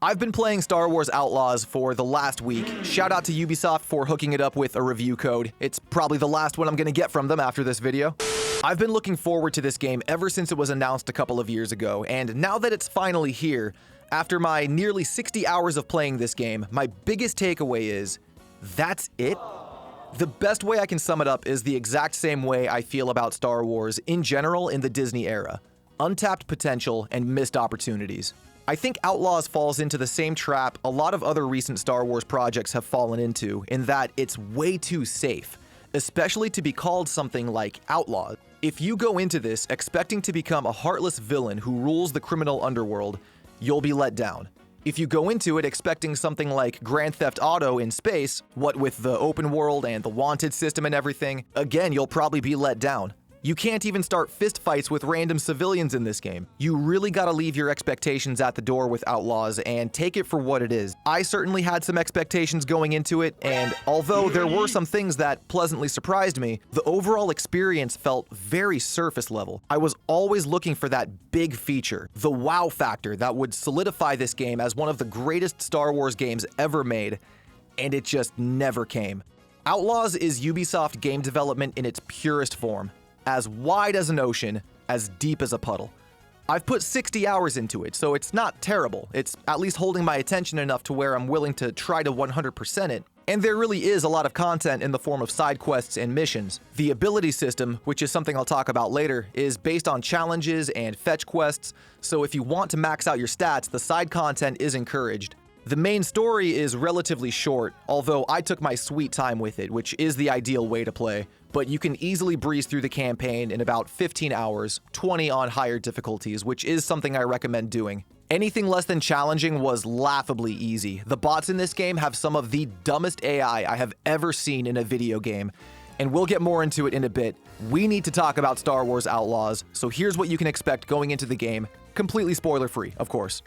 I've been playing Star Wars Outlaws for the last week. Shout out to Ubisoft for hooking it up with a review code. It's probably the last one I'm gonna get from them after this video. I've been looking forward to this game ever since it was announced a couple of years ago, and now that it's finally here, after my nearly 60 hours of playing this game, my biggest takeaway is, that's it? The best way I can sum it up is the exact same way I feel about Star Wars in general in the Disney era. Untapped potential and missed opportunities. I think Outlaws falls into the same trap a lot of other recent Star Wars projects have fallen into, in that it's way too safe, especially to be called something like Outlaws. If you go into this expecting to become a heartless villain who rules the criminal underworld, you'll be let down. If you go into it expecting something like Grand Theft Auto in space, what with the open world and the wanted system and everything, again, you'll probably be let down. You can't even start fistfights with random civilians in this game. You really gotta leave your expectations at the door with Outlaws and take it for what it is. I certainly had some expectations going into it, and although there were some things that pleasantly surprised me, the overall experience felt very surface level. I was always looking for that big feature, the wow factor that would solidify this game as one of the greatest Star Wars games ever made, and it just never came. Outlaws is Ubisoft game development in its purest form. As wide as an ocean, as deep as a puddle. I've put 60 hours into it, so it's not terrible. It's at least holding my attention enough to where I'm willing to try to 100% it. And there really is a lot of content in the form of side quests and missions. The ability system, which is something I'll talk about later, is based on challenges and fetch quests, so if you want to max out your stats, the side content is encouraged. The main story is relatively short, although I took my sweet time with it, which is the ideal way to play, but you can easily breeze through the campaign in about 15 hours, 20 on higher difficulties, which is something I recommend doing. Anything less than challenging was laughably easy. The bots in this game have some of the dumbest AI I have ever seen in a video game, and we'll get more into it in a bit. We need to talk about Star Wars Outlaws, so here's what you can expect going into the game, completely spoiler-free, of course.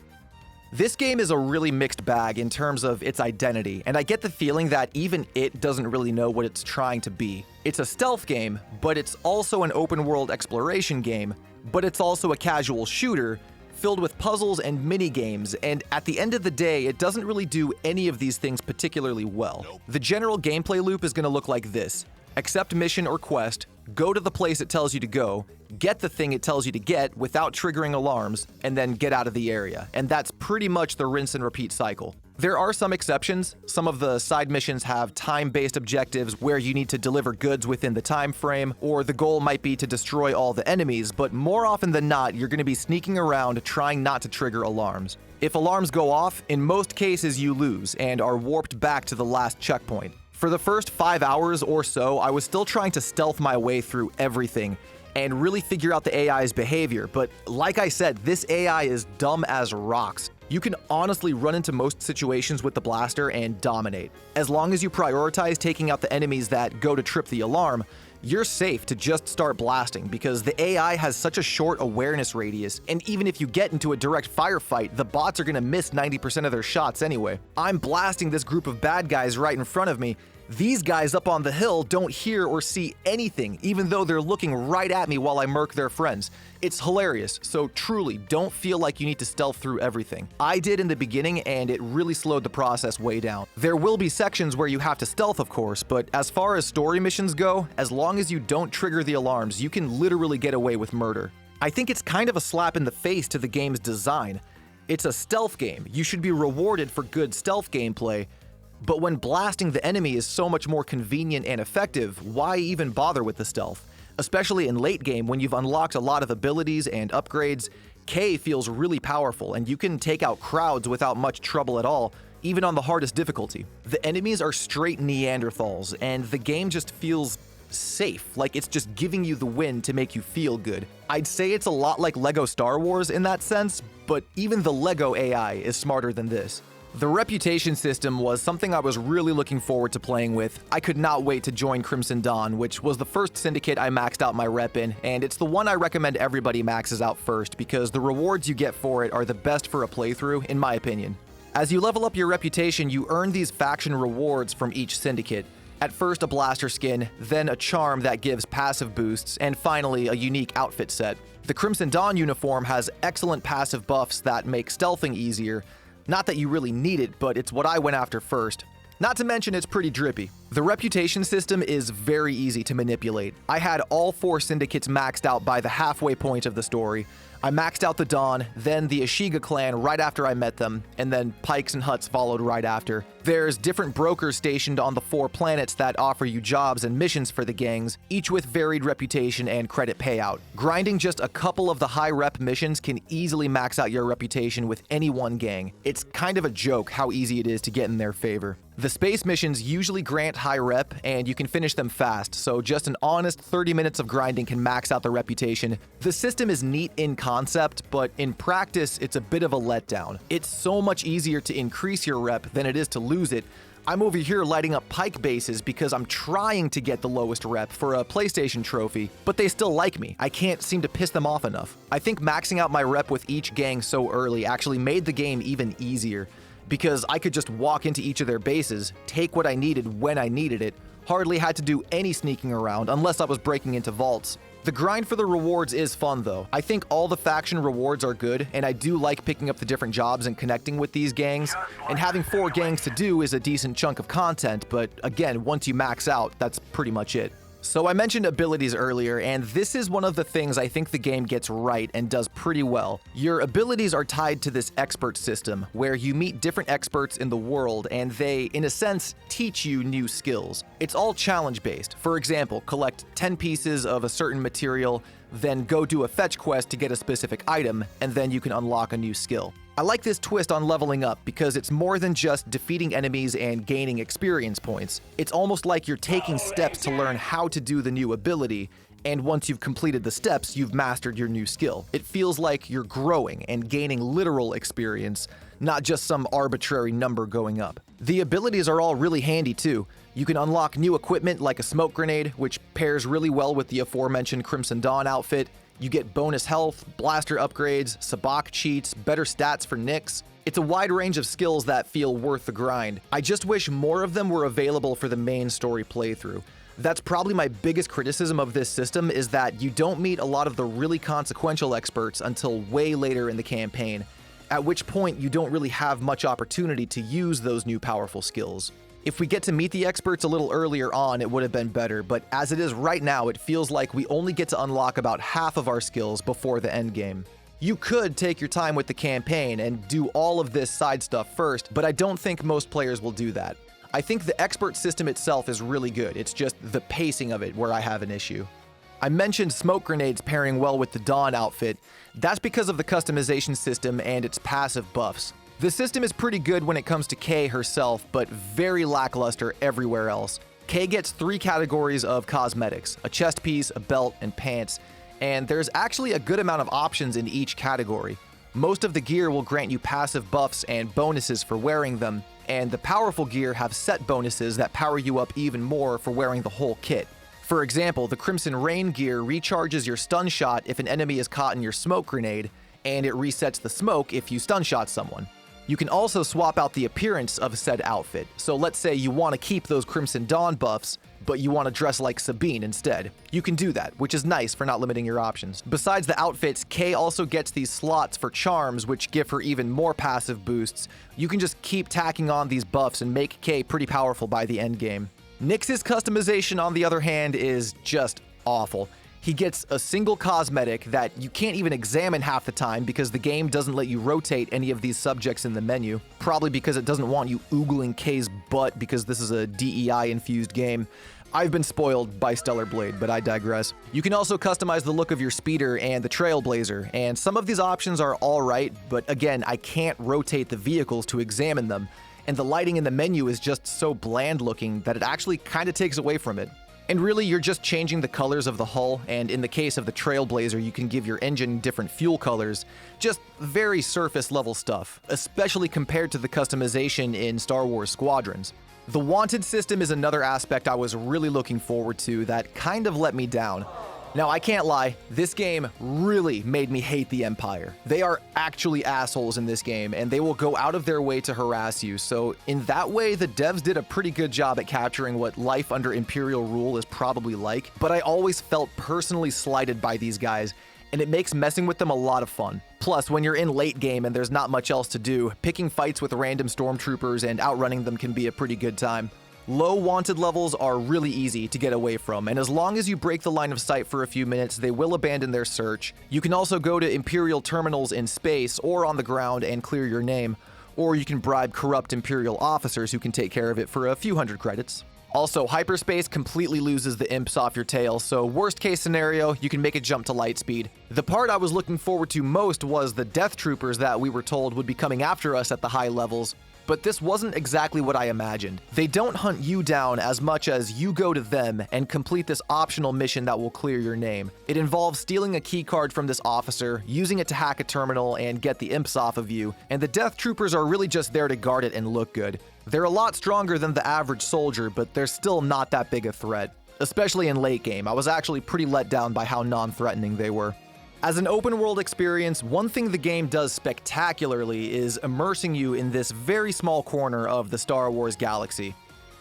This game is a really mixed bag in terms of its identity, and I get the feeling that even it doesn't really know what it's trying to be. It's a stealth game, but it's also an open-world exploration game, but it's also a casual shooter filled with puzzles and mini-games, and at the end of the day, it doesn't really do any of these things particularly well. The general gameplay loop is going to look like this. Accept mission or quest, go to the place it tells you to go, get the thing it tells you to get without triggering alarms, and then get out of the area. And that's pretty much the rinse and repeat cycle. There are some exceptions. Some of the side missions have time-based objectives where you need to deliver goods within the time frame, or the goal might be to destroy all the enemies, but more often than not, you're going to be sneaking around trying not to trigger alarms. If alarms go off, in most cases you lose and are warped back to the last checkpoint. For the first 5 hours or so, I was still trying to stealth my way through everything and really figure out the AI's behavior, but like I said, this AI is dumb as rocks. You can honestly run into most situations with the blaster and dominate. As long as you prioritize taking out the enemies that go to trip the alarm, you're safe to just start blasting because the AI has such a short awareness radius, and even if you get into a direct firefight, the bots are gonna miss 90% of their shots anyway. I'm blasting this group of bad guys right in front of me. These guys up on the hill don't hear or see anything, even though they're looking right at me while I murk their friends. It's hilarious, so truly, don't feel like you need to stealth through everything. I did in the beginning, and it really slowed the process way down. There will be sections where you have to stealth, of course, but as far as story missions go, as long as you don't trigger the alarms, you can literally get away with murder. I think it's kind of a slap in the face to the game's design. It's a stealth game. You should be rewarded for good stealth gameplay, but when blasting the enemy is so much more convenient and effective, why even bother with the stealth? Especially in late game when you've unlocked a lot of abilities and upgrades, K feels really powerful and you can take out crowds without much trouble at all, even on the hardest difficulty. The enemies are straight Neanderthals, and the game just feels safe, like it's just giving you the win to make you feel good. I'd say it's a lot like LEGO Star Wars in that sense, but even the LEGO AI is smarter than this. The reputation system was something I was really looking forward to playing with. I could not wait to join Crimson Dawn, which was the first syndicate I maxed out my rep in, and it's the one I recommend everybody maxes out first because the rewards you get for it are the best for a playthrough, in my opinion. As you level up your reputation, you earn these faction rewards from each syndicate. At first a blaster skin, then a charm that gives passive boosts, and finally a unique outfit set. The Crimson Dawn uniform has excellent passive buffs that make stealthing easier, Not that you really need it, but it's what I went after first. Not to mention it's pretty drippy. The reputation system is very easy to manipulate. I had all 4 syndicates maxed out by the halfway point of the story. I maxed out the Dawn, then the Ashiga clan right after I met them, and then Pikes and Huts followed right after. There's different brokers stationed on the 4 planets that offer you jobs and missions for the gangs, each with varied reputation and credit payout. Grinding just a couple of the high rep missions can easily max out your reputation with any one gang. It's kind of a joke how easy it is to get in their favor. The space missions usually grant high rep, and you can finish them fast, so just an honest 30 minutes of grinding can max out the reputation. The system is neat in concept, but in practice, it's a bit of a letdown. It's so much easier to increase your rep than it is to lose it. I'm over here lighting up Pike bases because I'm trying to get the lowest rep for a PlayStation trophy, but they still like me. I can't seem to piss them off enough. I think maxing out my rep with each gang so early actually made the game even easier, because I could just walk into each of their bases, take what I needed when I needed it, hardly had to do any sneaking around unless I was breaking into vaults. The grind for the rewards is fun though. I think all the faction rewards are good, and I do like picking up the different jobs and connecting with these gangs, and having 4 gangs to do is a decent chunk of content, but again, once you max out, that's pretty much it. So I mentioned abilities earlier, and this is one of the things I think the game gets right and does pretty well. Your abilities are tied to this expert system, where you meet different experts in the world and they, in a sense, teach you new skills. It's all challenge-based. For example, collect 10 pieces of a certain material, then go do a fetch quest to get a specific item, and then you can unlock a new skill. I like this twist on leveling up because it's more than just defeating enemies and gaining experience points. It's almost like you're taking steps to learn how to do the new ability, and once you've completed the steps, you've mastered your new skill. It feels like you're growing and gaining literal experience, not just some arbitrary number going up. The abilities are all really handy too. You can unlock new equipment like a smoke grenade, which pairs really well with the aforementioned Crimson Dawn outfit. You get bonus health, blaster upgrades, Sabacc cheats, better stats for nicks. It's a wide range of skills that feel worth the grind. I just wish more of them were available for the main story playthrough. That's probably my biggest criticism of this system, is that you don't meet a lot of the really consequential experts until way later in the campaign, at which point you don't really have much opportunity to use those new powerful skills. If we get to meet the experts a little earlier on, it would have been better, but as it is right now, it feels like we only get to unlock about half of our skills before the end game. You could take your time with the campaign and do all of this side stuff first, but I don't think most players will do that. I think the expert system itself is really good, it's just the pacing of it where I have an issue. I mentioned smoke grenades pairing well with the Dawn outfit. That's because of the customization system and its passive buffs. The system is pretty good when it comes to Kay herself, but very lackluster everywhere else. Kay gets 3 categories of cosmetics: a chest piece, a belt, and pants, and there's actually a good amount of options in each category. Most of the gear will grant you passive buffs and bonuses for wearing them, and the powerful gear have set bonuses that power you up even more for wearing the whole kit. For example, the Crimson Rain gear recharges your stun shot if an enemy is caught in your smoke grenade, and it resets the smoke if you stun shot someone. You can also swap out the appearance of said outfit, so let's say you want to keep those Crimson Dawn buffs, but you want to dress like Sabine instead. You can do that, which is nice for not limiting your options. Besides the outfits, Kay also gets these slots for charms, which give her even more passive boosts. You can just keep tacking on these buffs and make Kay pretty powerful by the end game. Nyx's customization, on the other hand, is just awful. He gets a single cosmetic that you can't even examine half the time because the game doesn't let you rotate any of these subjects in the menu, probably because it doesn't want you oogling Kay's butt because this is a DEI-infused game. I've been spoiled by Stellar Blade, but I digress. You can also customize the look of your speeder and the Trailblazer, and some of these options are alright, but again, I can't rotate the vehicles to examine them, and the lighting in the menu is just so bland looking that it actually kinda takes away from it. And really, you're just changing the colors of the hull, and in the case of the Trailblazer, you can give your engine different fuel colors. Just very surface level stuff, especially compared to the customization in Star Wars Squadrons. The Wanted system is another aspect I was really looking forward to that kind of let me down. Now, I can't lie, this game really made me hate the Empire. They are actually assholes in this game, and they will go out of their way to harass you, so in that way, the devs did a pretty good job at capturing what life under Imperial rule is probably like, but I always felt personally slighted by these guys, and it makes messing with them a lot of fun. Plus, when you're in late game and there's not much else to do, picking fights with random stormtroopers and outrunning them can be a pretty good time. Low wanted levels are really easy to get away from, and as long as you break the line of sight for a few minutes, they will abandon their search. You can also go to Imperial terminals in space or on the ground and clear your name, or you can bribe corrupt Imperial officers who can take care of it for a few hundred credits. Also, hyperspace completely loses the imps off your tail, so worst case scenario, you can make a jump to light speed. The part I was looking forward to most was the death troopers that we were told would be coming after us at the high levels, but this wasn't exactly what I imagined. They don't hunt you down as much as you go to them and complete this optional mission that will clear your name. It involves stealing a key card from this officer, using it to hack a terminal and get the imps off of you, and the death troopers are really just there to guard it and look good. They're a lot stronger than the average soldier, but they're still not that big a threat. Especially in late game, I was actually pretty let down by how non-threatening they were. As an open world experience, one thing the game does spectacularly is immersing you in this very small corner of the Star Wars galaxy.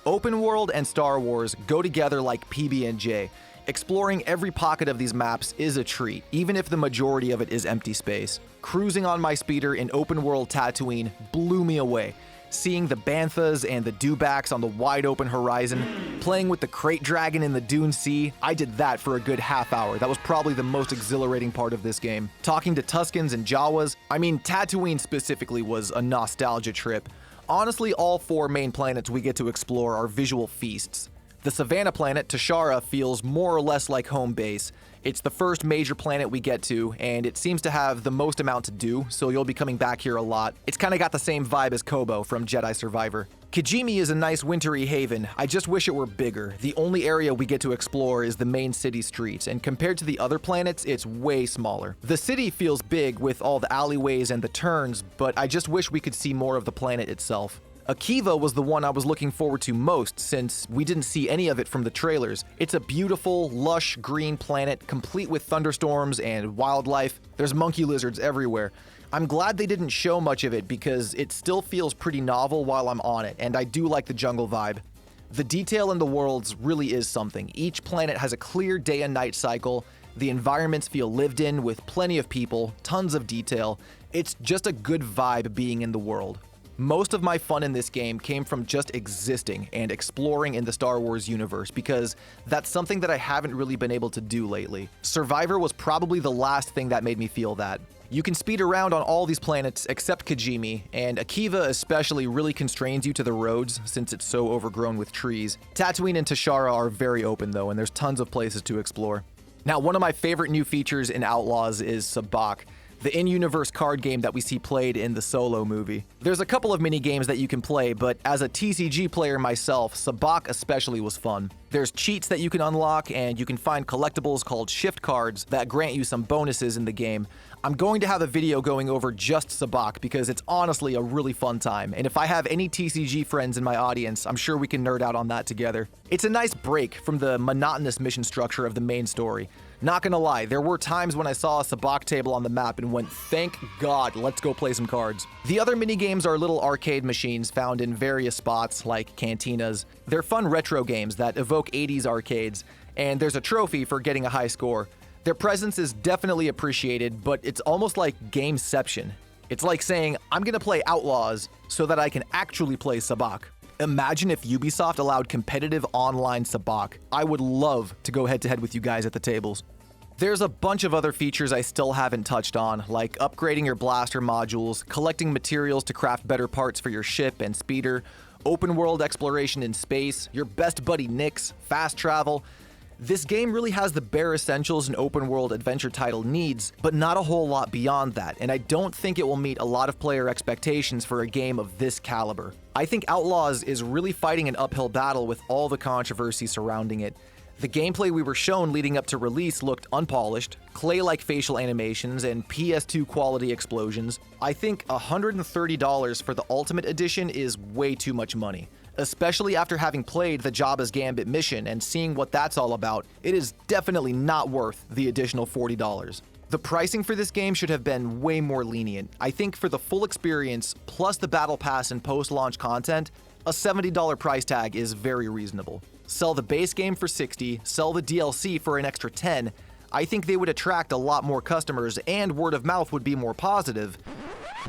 Open world and Star Wars go together like PB&J. Exploring every pocket of these maps is a treat, even if the majority of it is empty space. Cruising on my speeder in open world Tatooine blew me away. Seeing the banthas and the dewbacks on the wide open horizon, playing with the crate dragon in the Dune Sea, I did that for a good half hour. That was probably the most exhilarating part of this game. Talking to Tuskens and Jawas, Tatooine specifically was a nostalgia trip. Honestly, all 4 main planets we get to explore are visual feasts. The Savannah planet, Tashara, feels more or less like home base. It's the first major planet we get to, and it seems to have the most amount to do, so you'll be coming back here a lot. It's kinda got the same vibe as Kobo from Jedi Survivor. Kijimi is a nice wintry haven. I just wish it were bigger. The only area we get to explore is the main city streets, and compared to the other planets, it's way smaller. The city feels big with all the alleyways and the turns, but I just wish we could see more of the planet itself. Akiva was the one I was looking forward to most since we didn't see any of it from the trailers. It's a beautiful, lush green planet complete with thunderstorms and wildlife. There's monkey lizards everywhere. I'm glad they didn't show much of it because it still feels pretty novel while I'm on it, and I do like the jungle vibe. The detail in the worlds really is something. Each planet has a clear day and night cycle. The environments feel lived in with plenty of people, tons of detail. It's just a good vibe being in the world. Most of my fun in this game came from just existing and exploring in the Star Wars universe because that's something that I haven't really been able to do lately. Survivor was probably the last thing that made me feel that. You can speed around on all these planets except Kijimi, and Akiva especially really constrains you to the roads since it's so overgrown with trees. Tatooine and Tashara are very open though, and there's tons of places to explore. Now, one of my favorite new features in Outlaws is Sabacc, the in-universe card game that we see played in the Solo movie. There's a couple of mini-games that you can play, but as a TCG player myself, Sabacc especially was fun. There's cheats that you can unlock, and you can find collectibles called shift cards that grant you some bonuses in the game. I'm going to have a video going over just Sabacc because it's honestly a really fun time, and if I have any TCG friends in my audience, I'm sure we can nerd out on that together. It's a nice break from the monotonous mission structure of the main story. Not gonna lie, there were times when I saw a Sabacc table on the map and went, thank God, let's go play some cards. The other mini-games are little arcade machines found in various spots, like cantinas. They're fun retro games that evoke 80s arcades, and there's a trophy for getting a high score. Their presence is definitely appreciated, but it's almost like gameception. It's like saying, I'm gonna play Outlaws so that I can actually play Sabacc. Imagine if Ubisoft allowed competitive online Sabacc. I would love to go head-to-head with you guys at the tables. There's a bunch of other features I still haven't touched on, like upgrading your blaster modules, collecting materials to craft better parts for your ship and speeder, open world exploration in space, your best buddy Nyx, fast travel. This game really has the bare essentials an open world adventure title needs, but not a whole lot beyond that, and I don't think it will meet a lot of player expectations for a game of this caliber. I think Outlaws is really fighting an uphill battle with all the controversy surrounding it. The gameplay we were shown leading up to release looked unpolished, clay-like facial animations, and PS2 quality explosions. I think $130 for the Ultimate Edition is way too much money. Especially after having played the Jabba's Gambit mission and seeing what that's all about, it is definitely not worth the additional $40. The pricing for this game should have been way more lenient. I think for the full experience, plus the Battle Pass and post-launch content, a $70 price tag is very reasonable. Sell the base game for $60, sell the DLC for an extra $10. I think they would attract a lot more customers and word of mouth would be more positive.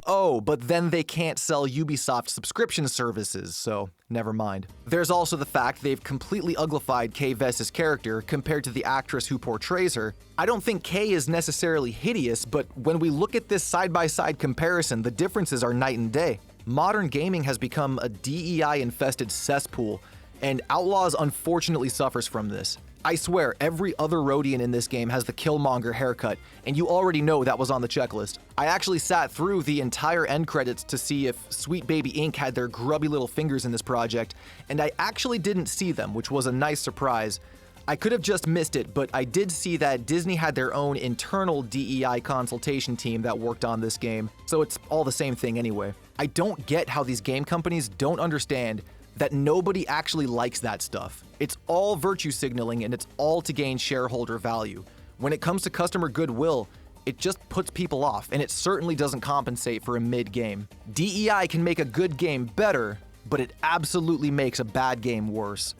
Oh, but then they can't sell Ubisoft subscription services, so never mind. There's also the fact they've completely uglified Kay Vess's character compared to the actress who portrays her. I don't think Kay is necessarily hideous, but when we look at this side-by-side comparison, the differences are night and day. Modern gaming has become a DEI-infested cesspool, and Outlaws unfortunately suffers from this. I swear, every other Rhodian in this game has the Killmonger haircut, and you already know that was on the checklist. I actually sat through the entire end credits to see if Sweet Baby Inc. had their grubby little fingers in this project, and I actually didn't see them, which was a nice surprise. I could have just missed it, but I did see that Disney had their own internal DEI consultation team that worked on this game, so it's all the same thing anyway. I don't get how these game companies don't understand that nobody actually likes that stuff. It's all virtue signaling and it's all to gain shareholder value. When it comes to customer goodwill, it just puts people off, and it certainly doesn't compensate for a mid-game. DEI can make a good game better, but it absolutely makes a bad game worse.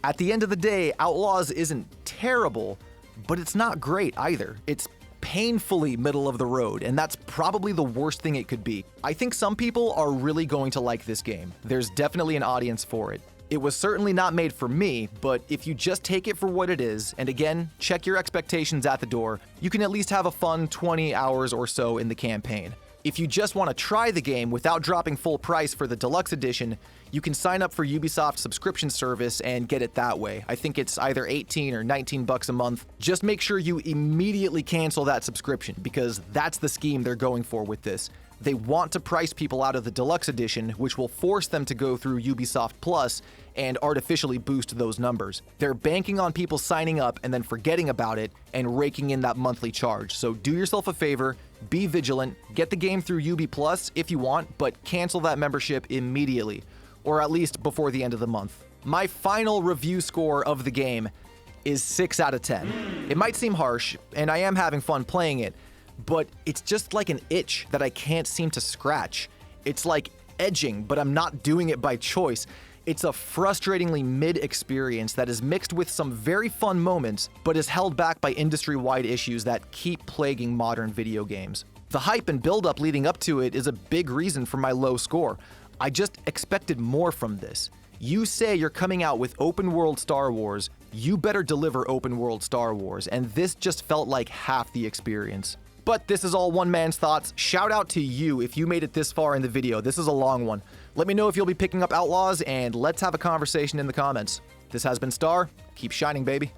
At the end of the day, Outlaws isn't terrible, but it's not great either. It's painfully middle of the road, and that's probably the worst thing it could be. I think some people are really going to like this game. There's definitely an audience for it. It was certainly not made for me, but if you just take it for what it is, and again, check your expectations at the door, you can at least have a fun 20 hours or so in the campaign. If you just want to try the game without dropping full price for the deluxe edition, you can sign up for Ubisoft's subscription service and get it that way. I think it's either 18 or 19 bucks a month. Just make sure you immediately cancel that subscription, because that's the scheme they're going for with this. They want to price people out of the deluxe edition, which will force them to go through Ubisoft Plus and artificially boost those numbers. They're banking on people signing up and then forgetting about it and raking in that monthly charge. So do yourself a favor, be vigilant, get the game through Ubi Plus if you want, but cancel that membership immediately, or at least before the end of the month. My final review score of the game is 6 out of 10. It might seem harsh, and I am having fun playing it, but it's just like an itch that I can't seem to scratch. It's like edging, but I'm not doing it by choice. It's a frustratingly mid experience that is mixed with some very fun moments, but is held back by industry-wide issues that keep plaguing modern video games. The hype and build-up leading up to it is a big reason for my low score. I just expected more from this. You say you're coming out with open-world Star Wars, you better deliver open-world Star Wars, and this just felt like half the experience. But this is all one man's thoughts. Shout out to you if you made it this far in the video. This is a long one. Let me know if you'll be picking up Outlaws, and let's have a conversation in the comments. This has been Star. Keep shining, baby.